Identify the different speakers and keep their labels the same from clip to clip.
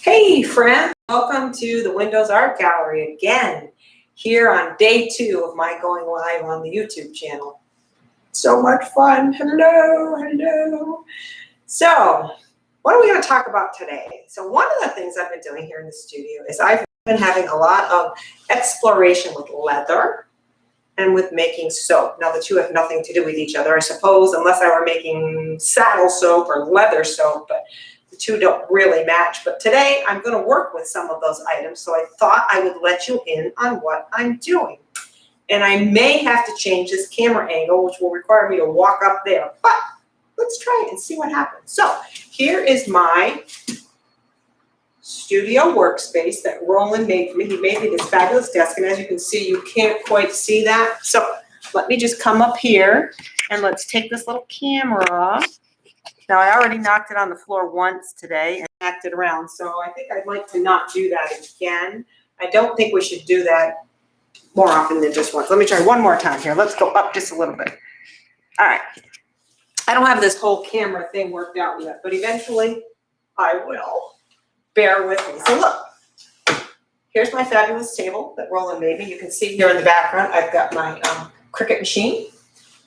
Speaker 1: Hey friends, welcome to the Windows Art Gallery again, here on day 2 of my going live on the YouTube channel. So much fun. Hello. So, what are we going to talk about today? So one of the things I've been doing here in the studio is I've been having a lot of exploration with leather and with making soap. Now the two have nothing to do with each other, I suppose, unless I were making saddle soap or leather soap, but the two don't really match. But today I'm going to work with some of those items, so I thought I would let you in on what I'm doing. And I may have to change this camera angle, which will require me to walk up there, but let's try it and see what happens. So here is my studio workspace that Roland made for me. He made me this fabulous desk, and as you can see, you can't quite see that. So let me just come up here and let's take this little camera. Now I already knocked it on the floor once today and knocked it around, so I think I'd like to not do that again. I don't think we should do that more often than just once. Let me try one more time here. Let's go up just a little bit. All right. I don't have this whole camera thing worked out yet, but eventually I will. Bear with me. So look, here's my fabulous table that Roland made me. You can see here in the background, I've got my Cricut machine.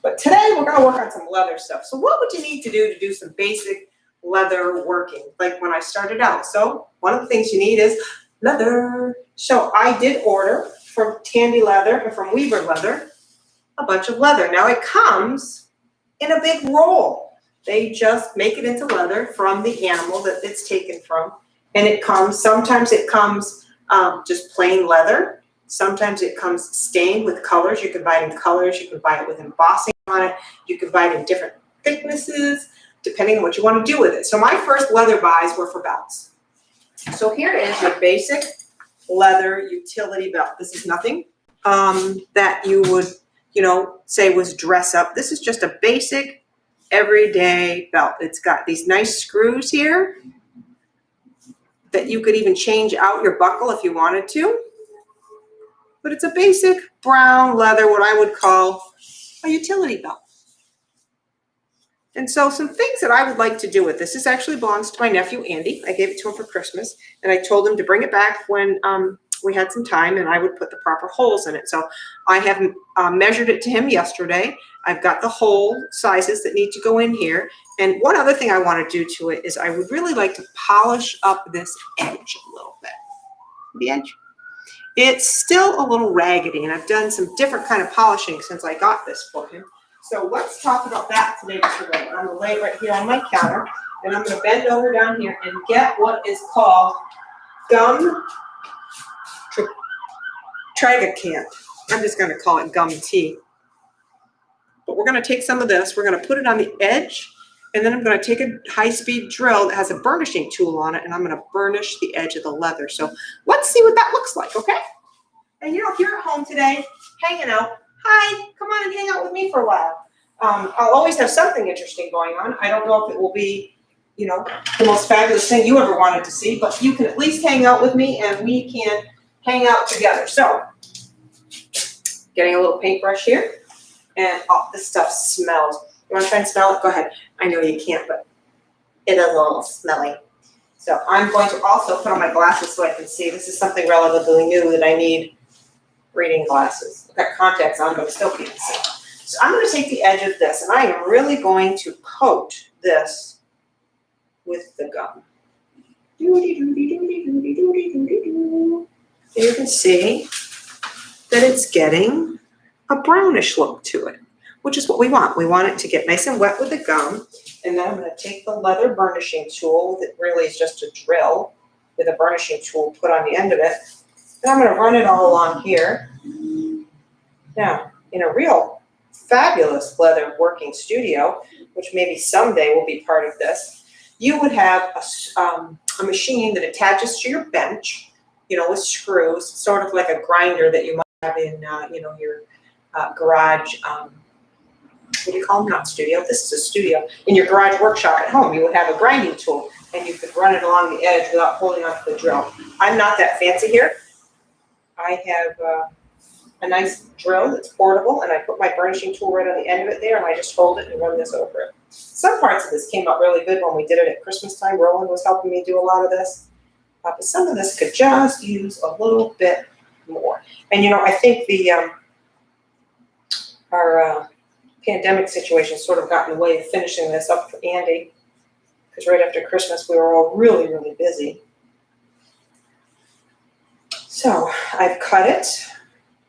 Speaker 1: But today we're going to work on some leather stuff. So what would you need to do some basic leather working, like when I started out? So one of the things you need is leather. So I did order from Tandy Leather and from Weaver Leather a bunch of leather. Now it comes in a big roll. They just make it into leather from the animal that it's taken from. And it comes, sometimes it comes just plain leather. Sometimes it comes stained with colors. You can buy it in colors. You can buy it with embossing on it. You can buy it in different thicknesses, depending on what you want to do with it. So my first leather buys were for belts. So here is your basic leather utility belt. This is nothing that you would, say was dress up. This is just a basic everyday belt. It's got these nice screws here that you could even change out your buckle if you wanted to. But it's a basic brown leather, what I would call a utility belt. And so some things that I would like to do with this actually belongs to my nephew, Andy. I gave it to him for Christmas, and I told him to bring it back when we had some time, and I would put the proper holes in it. So I have measured it to him yesterday. I've got the hole sizes that need to go in here. And one other thing I want to do to it is I would really like to polish up this edge a little bit. The edge. It's still a little raggedy, and I've done some different kind of polishing since I got this for him. So let's talk about that today just a little. I'm going to lay it right here on my counter, and I'm going to bend over down here and get what is called gum tragacanth. I'm just going to call it gum tea. But we're going to take some of this, we're going to put it on the edge, and then I'm going to take a high-speed drill that has a burnishing tool on it, and I'm going to burnish the edge of the leather. So let's see what that looks like, okay? And if you're at home today, hanging out, hi, come on and hang out with me for a while. I'll always have something interesting going on. I don't know if it will be, the most fabulous thing you ever wanted to see, but you can at least hang out with me, and we can hang out together. So, getting a little paintbrush here, and this stuff smells. You want to try and smell it? Go ahead. I know you can't, but it is a little smelly. So I'm going to also put on my glasses so I can see. This is something relatively new that I need reading glasses. I've got contacts on, but I still can't see. So I'm going to take the edge of this, and I am really going to coat this with the gum. And you can see that it's getting a brownish look to it, which is what we want. We want it to get nice and wet with the gum, and then I'm going to take the leather burnishing tool that really is just a drill with a burnishing tool put on the end of it, and I'm going to run it all along here. Now, in a real fabulous leather working studio, which maybe someday will be part of this, you would have a machine that attaches to your bench, with screws, sort of like a grinder that you might have in, your garage, what do you call them? Not studio. This is a studio. In your garage workshop at home, you would have a grinding tool, and you could run it along the edge without holding onto the drill. I'm not that fancy here. I have a nice drill that's portable, and I put my burnishing tool right on the end of it there, and I just hold it and run this over it. Some parts of this came out really good when we did it at Christmas time. Roland was helping me do a lot of this. But some of this could just use a little bit more. And I think our pandemic situation sort of got in the way of finishing this up for Andy, because right after Christmas we were all really, really busy. So I've cut it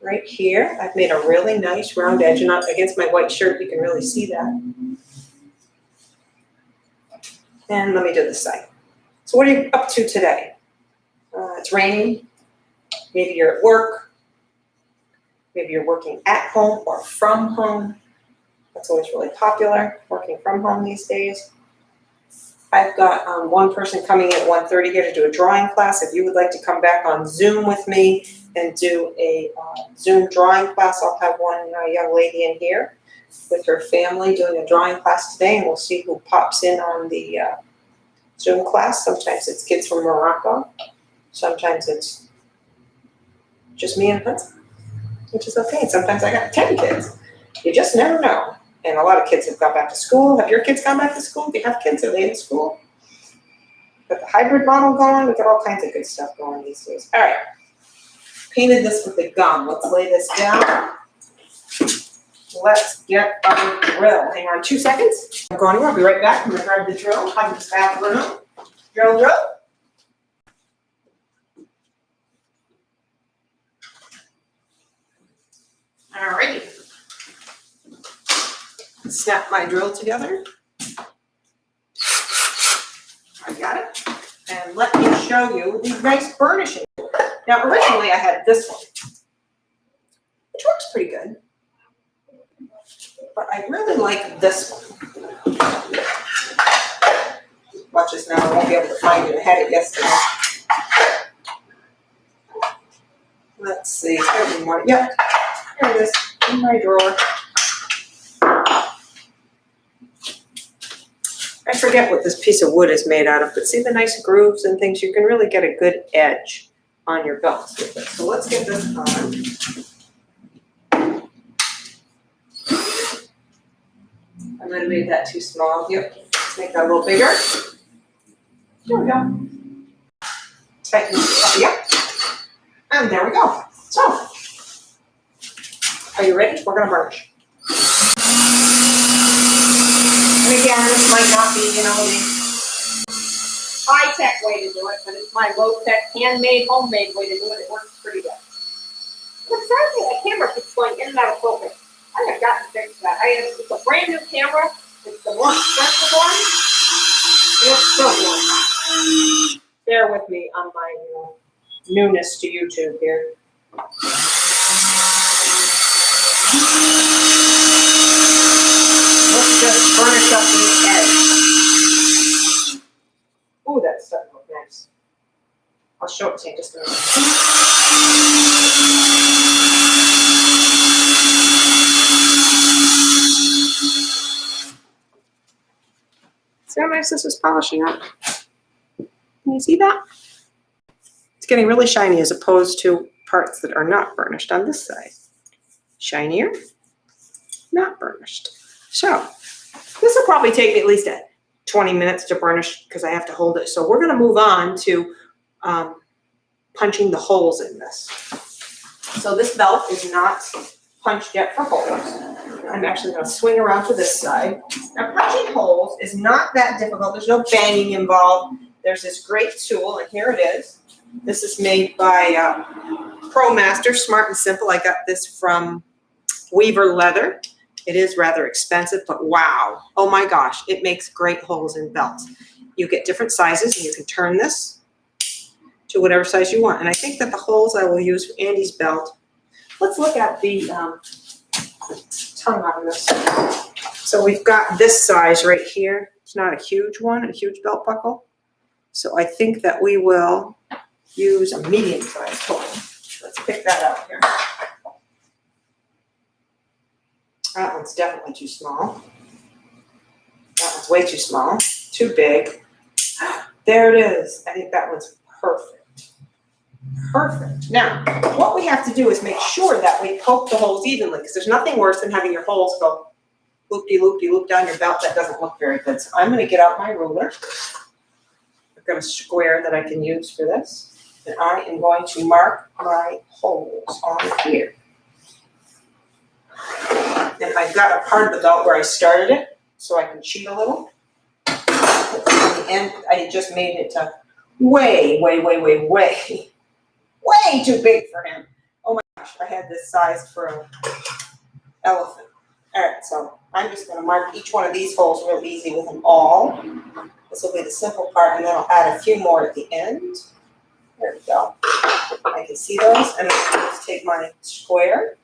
Speaker 1: right here. I've made a really nice round edge, and against my white shirt you can really see that. And let me do this side. So what are you up to today? It's raining. Maybe you're at work. Maybe you're working at home or from home. That's always really popular, working from home these days. I've got one person coming in at 1:30 here to do a drawing class. If you would like to come back on Zoom with me and do a Zoom drawing class, I'll have one young lady in here with her family doing a drawing class today, and we'll see who pops in on the Zoom class. Sometimes it's kids from Morocco. Sometimes it's just me and Prince, which is okay. Sometimes I got 10 kids. You just never know. And a lot of kids have gone back to school. Have your kids gone back to school? Do you have kids? Are they in school? Got the hybrid model going. We've got all kinds of good stuff going these days. All right. Painted this with the gum. Let's lay this down. Let's get our drill. Hang on 2 seconds. I'm going. I'll be right back. I'm going to grab the drill. Hug this back room. Drill. All righty. Snap my drill together. I got it. And let me show you the nice burnishing. Now, originally I had this one, which works pretty good. But I really like this one. Watch this now. I won't be able to find it. I had it yesterday. Let's see. There's one more. Yep. Here it is in my drawer. I forget what this piece of wood is made out of, but see the nice grooves and things? You can really get a good edge on your belts with it. So let's get this on. I might have made that too small. Yep. Let's make that a little bigger. There we go. Tighten it up. Yep. And there we go. So, are you ready? We're going to burnish. And again, this might not be, the high-tech way to do it, but it's my low-tech, handmade, homemade way to do it. It works pretty good. But sadly, the camera keeps going in and out of focus. I have got to fix that. It's a brand new camera. It's the more expensive one. And it's still going. Bear with me on my newness to YouTube here. Let's just burnish up the edge. Ooh, that's starting to look nice. I'll show it to you in just a minute. See how nice this is polishing up? Can you see that? It's getting really shiny as opposed to parts that are not burnished on this side. Shinier, not burnished. So this will probably take me at least 20 minutes to burnish because I have to hold it. So we're going to move on to punching the holes in this. So this belt is not punched yet for holes. I'm actually going to swing around to this side. Now punching holes is not that difficult. There's no banging involved. There's this great tool, and here it is. This is made by ProMaster, Smart and Simple. I got this from Weaver Leather. It is rather expensive, but wow. Oh my gosh, it makes great holes in belts. You get different sizes, and you can turn this to whatever size you want. And I think that the holes I will use for Andy's belt, let's look at the tongue on this. So we've got this size right here. It's not a huge one, a huge belt buckle. So I think that we will use a medium-sized hole. Let's pick that out here. That one's definitely too small. That one's way too small. Too big. There it is. I think that one's perfect. Perfect. Now, what we have to do is make sure that we poke the holes evenly, because there's nothing worse than having your holes go loop-de-loop-de-loop down your belt. That doesn't look very good. So I'm going to get out my ruler. I've got a square that I can use for this. And I am going to mark my holes on here. And I've got a part of the belt where I started it, so I can cheat a little. At the end, I just made it way too big for him. Oh my gosh, I had this size for an elephant. All right, so I'm just going to mark each one of these holes real easy with them all. This will be the simple part, and then I'll add a few more at the end. There we go. I can see those, and then I'll just take my square.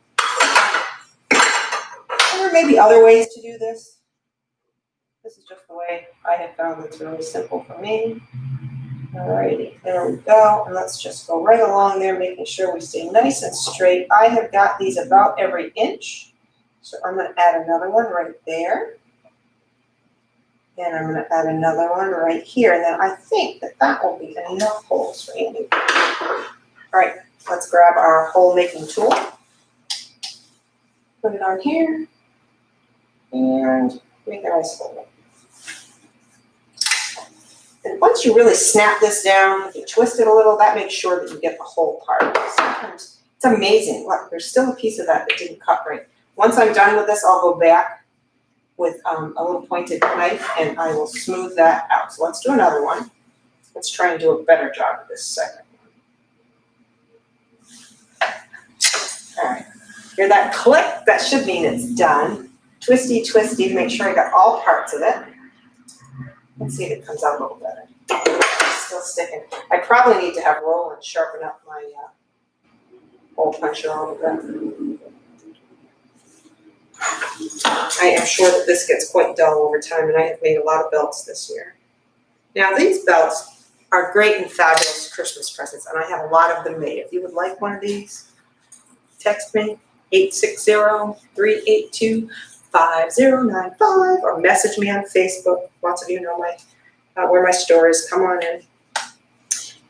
Speaker 1: And there may be other ways to do this. This is just the way I have found it's really simple for me. Alrighty, there we go. And let's just go right along there, making sure we stay nice and straight. I have got these about every inch. So I'm going to add another one right there. And I'm going to add another one right here. And then I think that will be enough holes for Andy. All right, let's grab our hole making tool. Put it on here. And make a nice hole. And once you really snap this down, if you twist it a little, that makes sure that you get the whole part. Sometimes it's amazing. Look, there's still a piece of that didn't cut right. Once I'm done with this, I'll go back with a little pointed knife and I will smooth that out. So let's do another one. Let's try and do a better job of this second one. All right, hear that click? That should mean it's done. Twisty, twisty to make sure I got all parts of it. Let's see if it comes out a little better. It's still sticking. I probably need to have Roland sharpen up my hole puncher a little bit. I am sure that this gets quite dull over time, and I have made a lot of belts this year. Now, these belts are great and fabulous Christmas presents, and I have a lot of them made. If you would like one of these, text me, 860-382-5095, or message me on Facebook. Lots of you know where my store is. Come on in.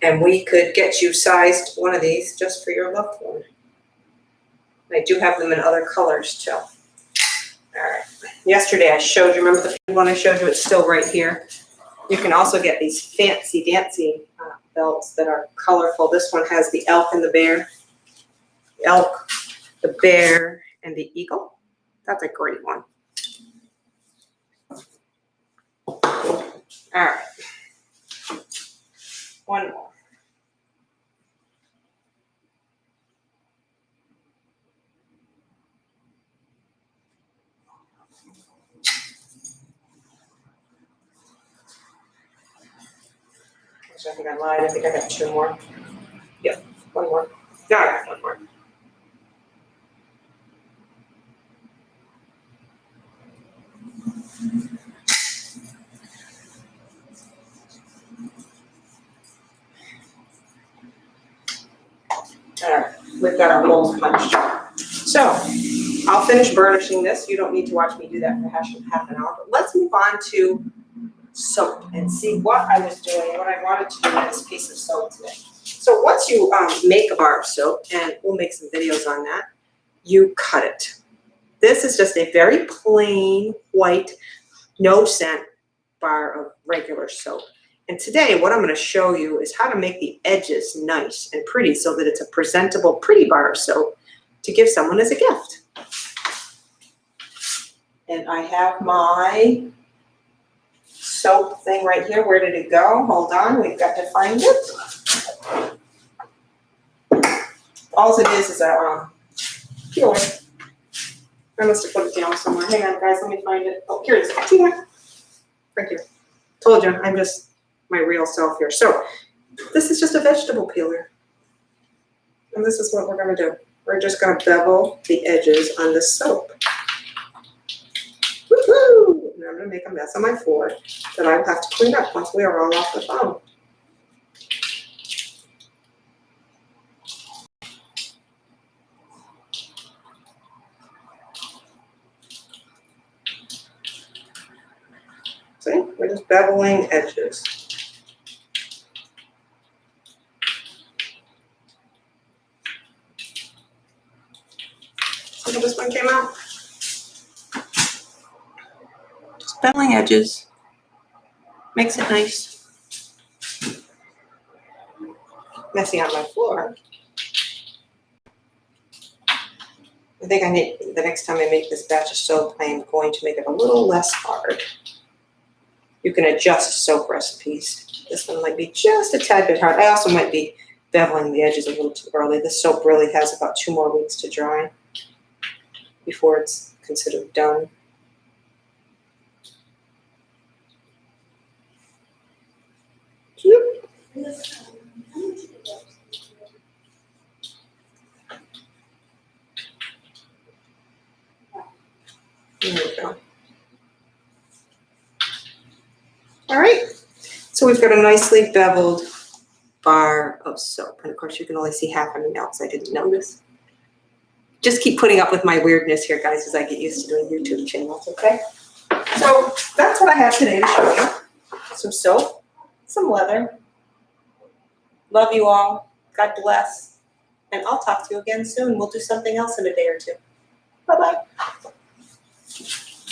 Speaker 1: And we could get you sized one of these just for your loved one. I do have them in other colors, too. All right. Yesterday I showed you, remember the one I showed you? It's still right here. You can also get these fancy dancy belts that are colorful. This one has the elk and the bear. The elk, the bear, and the eagle. That's a great one. All right. One more. I think I lied. I think I got two more. Yep, one more. No, I got one more. All right, we've got our holes punched. So I'll finish burnishing this. You don't need to watch me do that for half an hour. But let's move on to soap and see what I was doing, what I wanted to do with this piece of soap today. So once you make a bar of soap, and we'll make some videos on that, you cut it. This is just a very plain white, no scent bar of regular soap. And today what I'm going to show you is how to make the edges nice and pretty so that it's a presentable, pretty bar of soap to give someone as a gift. And I have my soap thing right here. Where did it go? Hold on, we've got to find it. All it is a peeler. I must have put it down somewhere. Hang on, guys, let me find it. Oh, here it is. Right here. Told you, I'm just my real self here. So this is just a vegetable peeler. And this is what we're going to do. We're just going to bevel the edges on the soap. Woohoo! And I'm going to make a mess on my floor that I will have to clean up once we are all off the phone. See, we're just beveling edges. See how this one came out? Just beveling edges. Makes it nice. messy on my floor. I think I need, the next time I make this batch of soap, I am going to make it a little less hard. You can adjust soap recipes. This one might be just a tad bit hard. I also might be beveling the edges a little too early. This soap really has about 2 more weeks to dry before it's considered done. There we go. All right, so we've got a nicely beveled bar of soap. And of course, you can only see half of me now because I didn't notice. Just keep putting up with my weirdness here, guys, as I get used to doing YouTube channels, okay? So that's what I have today to show you. Some soap, some leather. Love you all. God bless. And I'll talk to you again soon. We'll do something else in a day or two. Bye-bye.